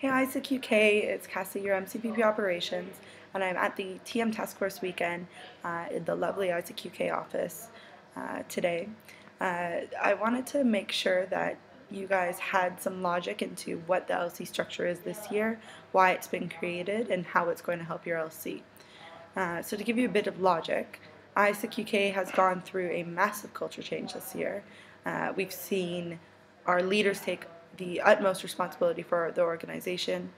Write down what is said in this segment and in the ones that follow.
Hey AIESEC UK, it's Cassie, your MCVP Operations, and I'm at the TM Task Force weekend in the lovely AIESEC UK office today. I wanted to make sure that you guys had some logic into what the LC structure is this year, why it's been created, and how it's going to help your LC. So to give you a bit of logic, AIESEC UK has gone through a massive culture change this year. We've seen our leaders take the utmost responsibility for the organization.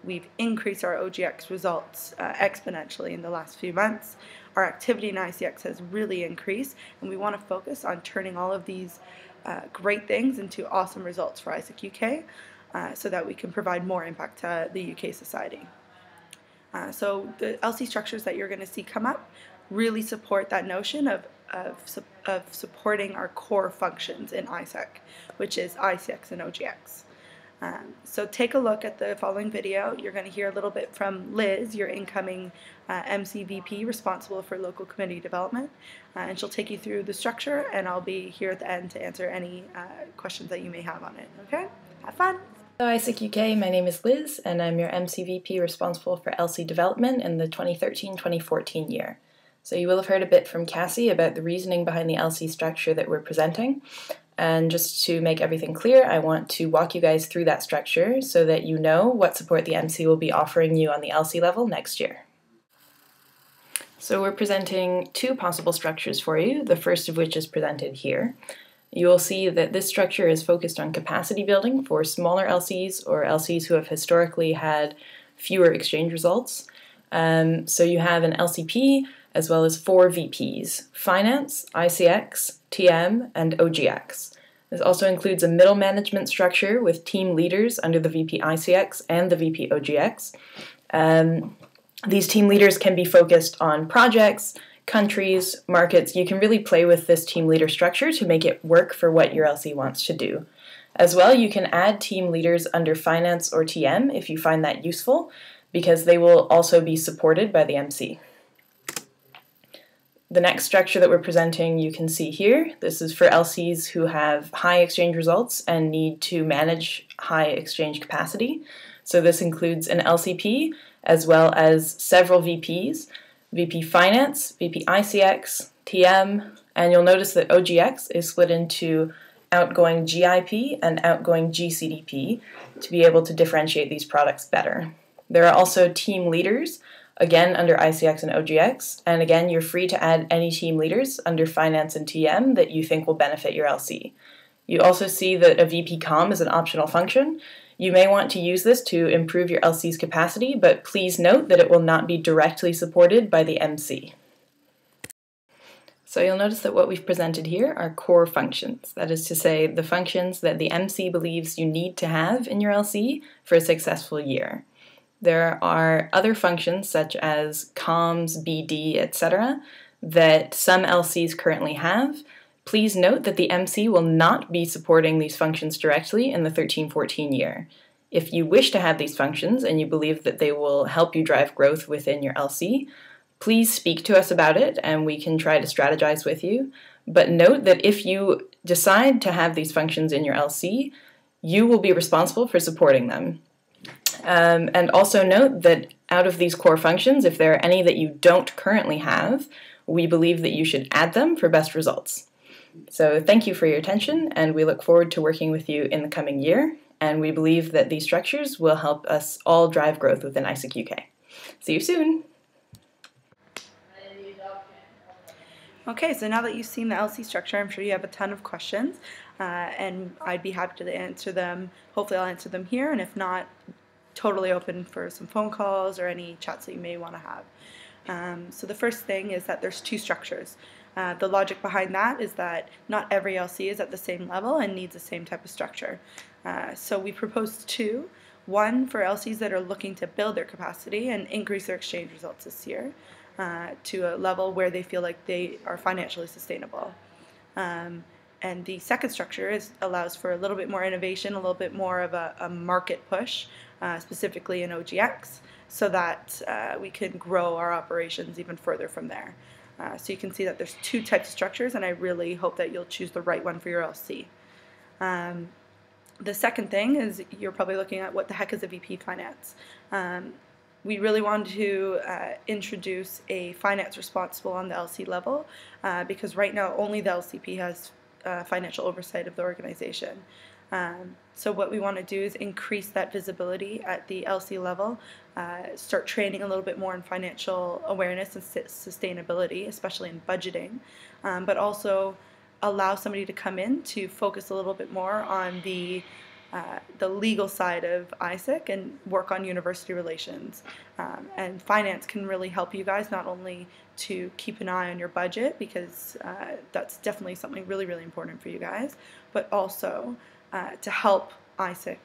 We've increased our OGX results exponentially in the last few months. Our activity in ICX has really increased, and we want to focus on turning all of these great things into awesome results for AIESEC UK so that we can provide more impact to the UK society. So the LC structures that you're going to see come up really support that notion of supporting our core functions in AIESEC, which is ICX and OGX. So take a look at the following video. You're going to hear a little bit from Liz, your incoming MCVP responsible for local community development, and she'll take you through the structure, and I'll be here at the end to answer any questions that you may have on it. Okay? Have fun! Hello AIESEC UK, my name is Liz, and I'm your MCVP responsible for LC development in the 2013-2014 year. So you will have heard a bit from Cassie about the reasoning behind the LC structure that we're presenting. And just to make everything clear, I want to walk you guys through that structure so that you know what support the MC will be offering you on the LC level next year. So we're presenting two possible structures for you, the first of which is presented here. You will see that this structure is focused on capacity building for smaller LCs or LCs who have historically had fewer exchange results. So you have an LCP as well as 4 VPs, Finance, ICX, TM, and OGX. This also includes a middle management structure with team leaders under the VP ICX and the VP OGX. These team leaders can be focused on projects, countries, markets. You can really play with this team leader structure to make it work for what your LC wants to do. As well, you can add team leaders under Finance or TM if you find that useful, because they will also be supported by the MC. The next structure that we're presenting you can see here. This is for LCs who have high exchange results and need to manage high exchange capacity. So this includes an LCP as well as several VPs, VP Finance, VP ICX, TM, and you'll notice that OGX is split into outgoing GIP and outgoing GCDP to be able to differentiate these products better. There are also team leaders, again under ICX and OGX, and again you're free to add any team leaders under Finance and TM that you think will benefit your LC. You also see that a VP Com is an optional function. You may want to use this to improve your LC's capacity, but please note that it will not be directly supported by the MC. So you'll notice that what we've presented here are core functions. That is to say, the functions that the MC believes you need to have in your LC for a successful year. There are other functions such as comms, BD, etc. that some LCs currently have. Please note that the MC will not be supporting these functions directly in the 13-14 year. If you wish to have these functions and you believe that they will help you drive growth within your LC, please speak to us about it and we can try to strategize with you. But note that if you decide to have these functions in your LC, you will be responsible for supporting them. And also note that out of these core functions, if there are any that you don't currently have, we believe that you should add them for best results. So thank you for your attention, and we look forward to working with you in the coming year, and we believe that these structures will help us all drive growth within AIESEC UK. See you soon! Okay, so now that you've seen the LC structure, I'm sure you have a ton of questions, and I'd be happy to answer them. Hopefully I'll answer them here, and if not, totally open for some phone calls or any chats that you may want to have. So the first thing is that there's two structures. The logic behind that is that not every LC is at the same level and needs the same type of structure. So we proposed two. One for LCs that are looking to build their capacity and increase their exchange results this year to a level where they feel like they are financially sustainable. And the second structure allows for a little bit more innovation, a little bit more of a market push, specifically in OGX, so that we can grow our operations even further from there. So you can see that there's two types of structures, and I really hope that you'll choose the right one for your LC. The second thing is you're probably looking at what the heck is a VP Finance. We really wanted to introduce a finance responsible on the LC level because right now only the LCP has financial oversight of the organization. So what we want to do is increase that visibility at the LC level, start training a little bit more in financial awareness and sustainability, especially in budgeting, but also allow somebody to come in to focus a little bit more on the legal side of AIESEC and work on university relations. And finance can really help you guys not only to keep an eye on your budget, because that's definitely something really, really important for you guys, but also to help AIESEC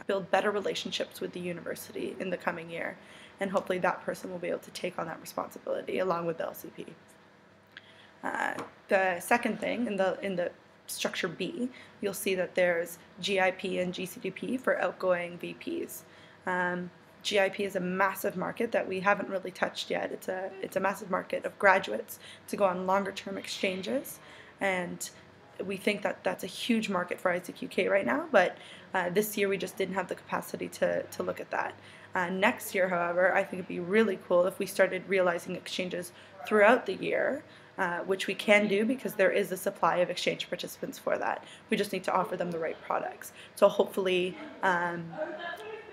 build better relationships with the university in the coming year. And hopefully that person will be able to take on that responsibility along with the LCP. The second thing in the structure B, you'll see that there's GIP and GCDP for outgoing VPs. GIP is a massive market that we haven't really touched yet. It's a massive market of graduates to go on longer term exchanges, and we think that that's a huge market for AIESEC UK right now, but this year we just didn't have the capacity to look at that. Next year, however, I think it'd be really cool if we started realizing exchanges throughout the year, which we can do because there is a supply of exchange participants for that. We just need to offer them the right products. So hopefully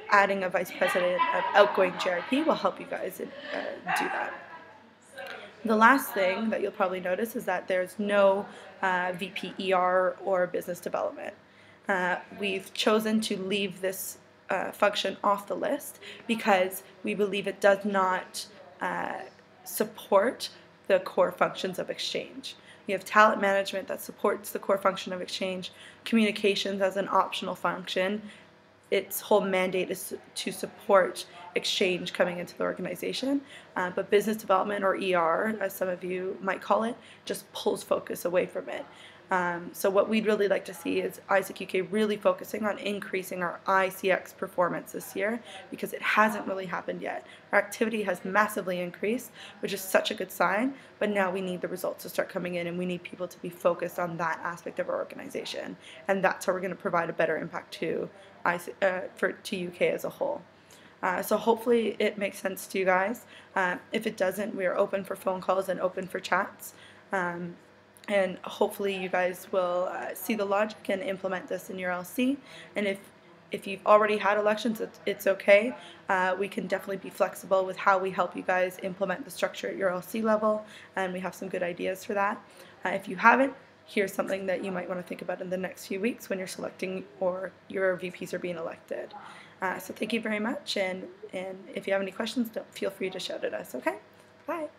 adding a vice president of outgoing GIP will help you guys do that. The last thing that you'll probably notice is that there's no VP ER or business development. We've chosen to leave this function off the list because we believe it does not support the core functions of Exchange. You have talent management that supports the core function of Exchange, communications as an optional function. Its whole mandate is to support Exchange coming into the organization, but business development, or ER, as some of you might call it, just pulls focus away from it. So what we'd really like to see is AIESEC UK really focusing on increasing our ICX performance this year, because it hasn't really happened yet. Our activity has massively increased, which is such a good sign, but now we need the results to start coming in, and we need people to be focused on that aspect of our organization, and that's how we're going to provide a better impact to UK as a whole. So hopefully it makes sense to you guys. If it doesn't, we are open for phone calls and open for chats. And hopefully you guys will see the logic and implement this in your LC. And if you've already had elections, it's okay. We can definitely be flexible with how we help you guys implement the structure at your LC level, and we have some good ideas for that. If you haven't, here's something that you might want to think about in the next few weeks when you're selecting or your VPs are being elected. So thank you very much, and if you have any questions, don't feel free to shout at us, okay? Bye.